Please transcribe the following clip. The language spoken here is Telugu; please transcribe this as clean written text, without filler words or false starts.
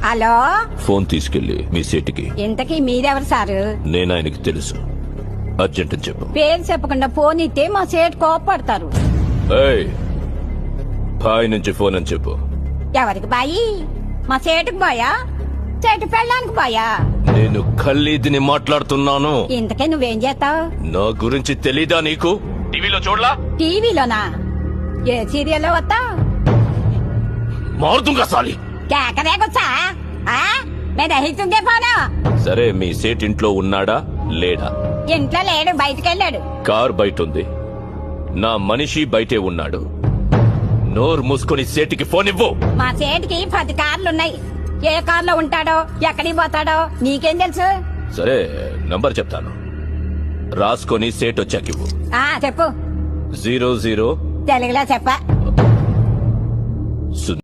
హలో, ఫోన్ తీసుకెళ్లి మీ సీటుకి. ఇంతకీ మీరెవరు సారు? నేను ఆయనకి తెలుసు. అర్జెంట్ అని చెప్పు. పేరు చెప్పకుండా ఫోన్ ఇస్తే మా సేటు కోపడతారు. ఏయ్, బాయ్ నుంచి ఫోన్ అని చెప్పు. ఎవరికి బాయి? మా సేటుకు బాయా, సేటు పెళ్ళానికి బాయా? నేను ఖల్లీదిని మాట్లాడుతున్నాను. ఇంతకే నువ్వేం చేస్తావు? నా గురించి తెలీదా నీకు? టీవీలో చూడలా? టీవీలోనా? ఏ సీరియల్లో వస్తావు? మారుతుంగా సాలి. కేకరేకొచ్చా? మేము దహిస్తుందే ఫోను. సరే, మీ సేట్ ఇంట్లో ఉన్నాడా లేడా? ఇంట్లో లేడు, బయటకెళ్ళాడు. కార్ బయట ఉంది, నా మనిషి బయటే ఉన్నాడు. నోరు మూసుకొని సేటికి ఫోన్ ఇవ్వు. మా సేటుకి 10 కార్లున్నాయి. ఏ కార్లో ఉంటాడో, ఎక్కడికి పోతాడో నీకేం తెలుసు? సరే, నంబర్ చెప్తాను, రాసుకొని సేట్ వచ్చాకివ్వు. చెప్పు. 00 తెలుగులో చెప్ప.